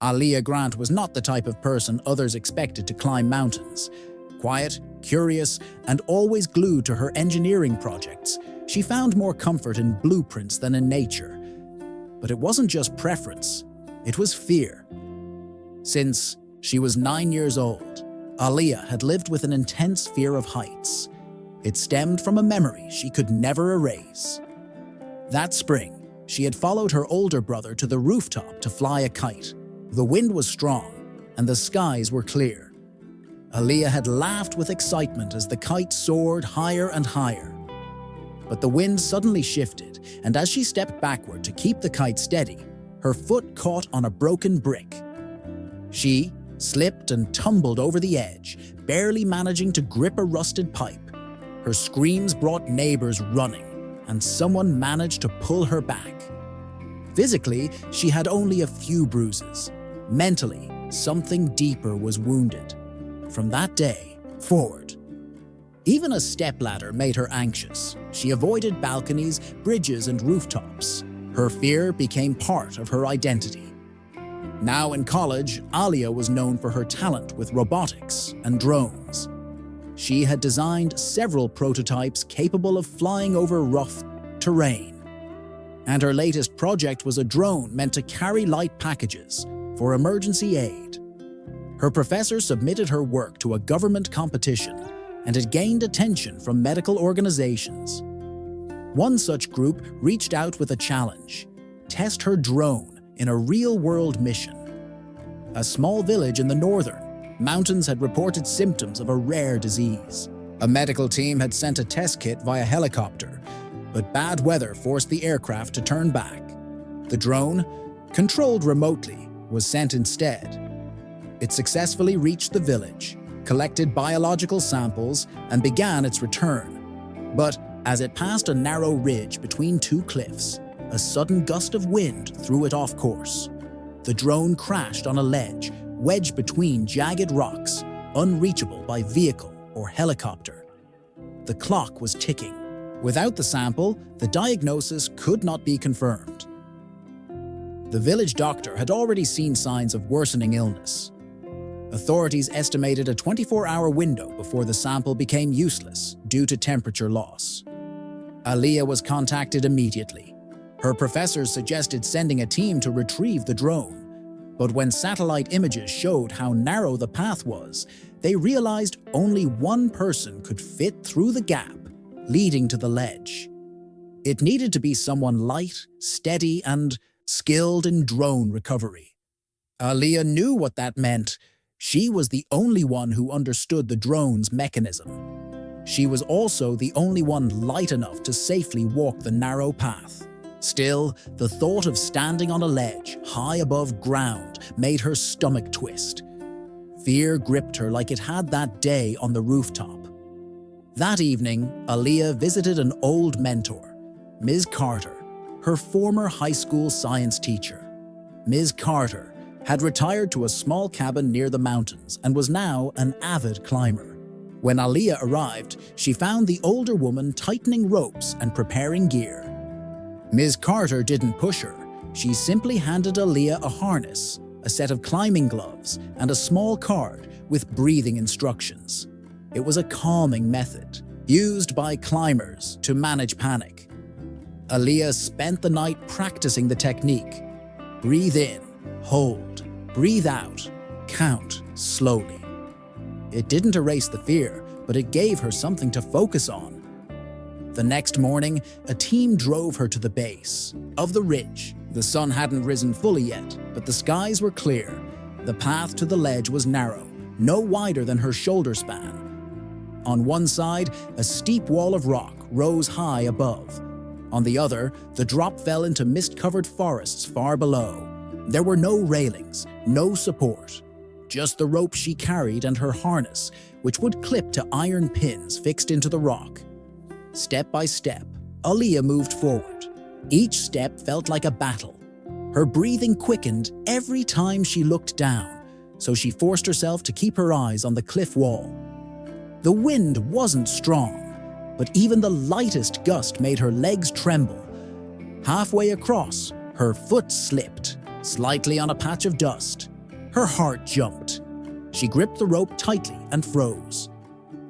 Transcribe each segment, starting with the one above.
Aliyah Grant was not the type of person others expected to climb mountains. Quiet, curious, and always glued to her engineering projects, she found more comfort in blueprints than in nature. But it wasn't just preference, it was fear. Since she was 9 years old, Aliyah had lived with an intense fear of heights. It stemmed from a memory she could never erase. That spring, she had followed her older brother to the rooftop to fly a kite. The wind was strong, and the skies were clear. Aliyah had laughed with excitement as the kite soared higher and higher. But the wind suddenly shifted, and as she stepped backward to keep the kite steady, her foot caught on a broken brick. She slipped and tumbled over the edge, barely managing to grip a rusted pipe. Her screams brought neighbors running, and someone managed to pull her back. Physically, she had only a few bruises. Mentally, something deeper was wounded. From that day forward, even a stepladder made her anxious. She avoided balconies, bridges, and rooftops. Her fear became part of her identity. Now in college, Aliyah was known for her talent with robotics and drones. She had designed several prototypes capable of flying over rough terrain. And her latest project was a drone meant to carry light packages for emergency aid. Her professor submitted her work to a government competition, and it gained attention from medical organizations. One such group reached out with a challenge: test her drone in a real-world mission. A small village in the northern mountains had reported symptoms of a rare disease. A medical team had sent a test kit via helicopter, but bad weather forced the aircraft to turn back. The drone, controlled remotely, was sent instead. It successfully reached the village, collected biological samples, and began its return. But as it passed a narrow ridge between two cliffs, a sudden gust of wind threw it off course. The drone crashed on a ledge, wedged between jagged rocks, unreachable by vehicle or helicopter. The clock was ticking. Without the sample, the diagnosis could not be confirmed. The village doctor had already seen signs of worsening illness. Authorities estimated a 24-hour window before the sample became useless due to temperature loss. Aliyah was contacted immediately. Her professors suggested sending a team to retrieve the drone. But when satellite images showed how narrow the path was, they realized only one person could fit through the gap leading to the ledge. It needed to be someone light, steady, and skilled in drone recovery. Aliyah knew what that meant. She was the only one who understood the drone's mechanism. She was also the only one light enough to safely walk the narrow path. Still, the thought of standing on a ledge high above ground made her stomach twist. Fear gripped her like it had that day on the rooftop. That evening, Aliyah visited an old mentor, Ms. Carter, her former high school science teacher. Ms. Carter had retired to a small cabin near the mountains and was now an avid climber. When Aliyah arrived, she found the older woman tightening ropes and preparing gear. Ms. Carter didn't push her. She simply handed Aliyah a harness, a set of climbing gloves, and a small card with breathing instructions. It was a calming method, used by climbers to manage panic. Aliyah spent the night practicing the technique. Breathe in, hold, breathe out, count slowly. It didn't erase the fear, but it gave her something to focus on. The next morning, a team drove her to the base of the ridge. The sun hadn't risen fully yet, but the skies were clear. The path to the ledge was narrow, no wider than her shoulder span. On one side, a steep wall of rock rose high above. On the other, the drop fell into mist-covered forests far below. There were no railings, no support, just the rope she carried and her harness, which would clip to iron pins fixed into the rock. Step by step, Aliyah moved forward. Each step felt like a battle. Her breathing quickened every time she looked down, so she forced herself to keep her eyes on the cliff wall. The wind wasn't strong, but even the lightest gust made her legs tremble. Halfway across, her foot slipped, slightly on a patch of dust. Her heart jumped. She gripped the rope tightly and froze.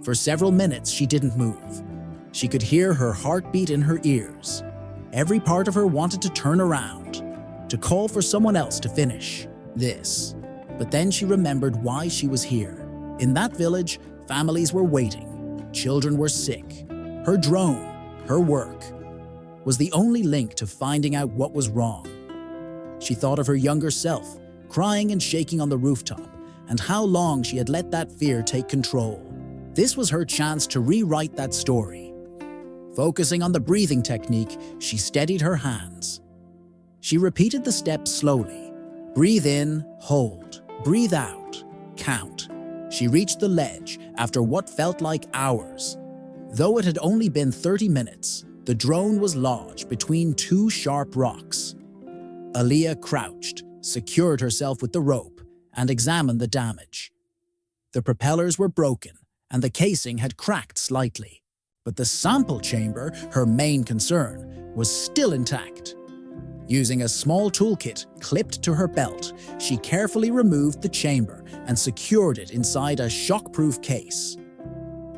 For several minutes, she didn't move. She could hear her heartbeat in her ears. Every part of her wanted to turn around, to call for someone else to finish this. But then she remembered why she was here. In that village, families were waiting. Children were sick. Her drone, her work, was the only link to finding out what was wrong. She thought of her younger self, crying and shaking on the rooftop, and how long she had let that fear take control. This was her chance to rewrite that story. Focusing on the breathing technique, she steadied her hands. She repeated the steps slowly. Breathe in, hold. Breathe out, count. She reached the ledge after what felt like hours. Though it had only been 30 minutes, the drone was lodged between two sharp rocks. Aaliyah crouched, secured herself with the rope, and examined the damage. The propellers were broken, and the casing had cracked slightly. But the sample chamber, her main concern, was still intact. Using a small toolkit clipped to her belt, she carefully removed the chamber and secured it inside a shockproof case.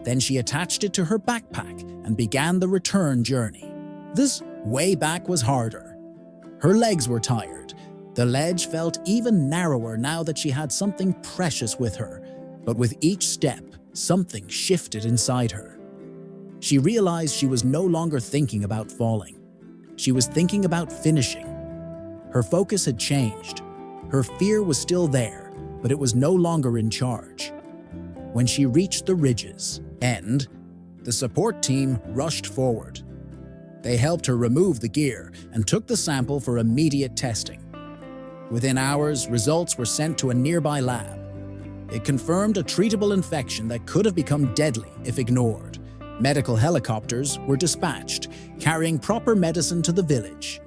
Then she attached it to her backpack and began the return journey. This way back was harder. Her legs were tired. The ledge felt even narrower now that she had something precious with her. But with each step, something shifted inside her. She realized she was no longer thinking about falling. She was thinking about finishing. Her focus had changed. Her fear was still there, but it was no longer in charge. When she reached the ridge's end, the support team rushed forward. They helped her remove the gear and took the sample for immediate testing. Within hours, results were sent to a nearby lab. It confirmed a treatable infection that could have become deadly if ignored. Medical helicopters were dispatched, carrying proper medicine to the village.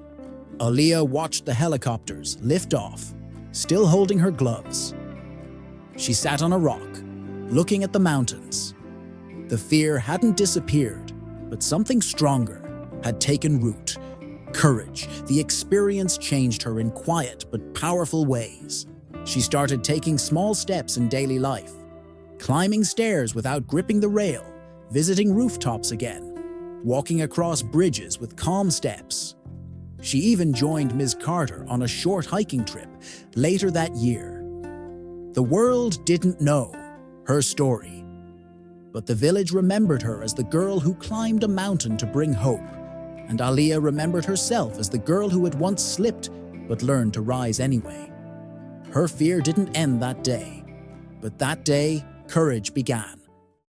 Aaliyah watched the helicopters lift off, still holding her gloves. She sat on a rock, looking at the mountains. The fear hadn't disappeared, but something stronger had taken root. Courage. The experience changed her in quiet but powerful ways. She started taking small steps in daily life, climbing stairs without gripping the rail, visiting rooftops again, walking across bridges with calm steps. She even joined Ms. Carter on a short hiking trip later that year. The world didn't know her story, but the village remembered her as the girl who climbed a mountain to bring hope, and Aaliyah remembered herself as the girl who had once slipped but learned to rise anyway. Her fear didn't end that day, but that day, courage began.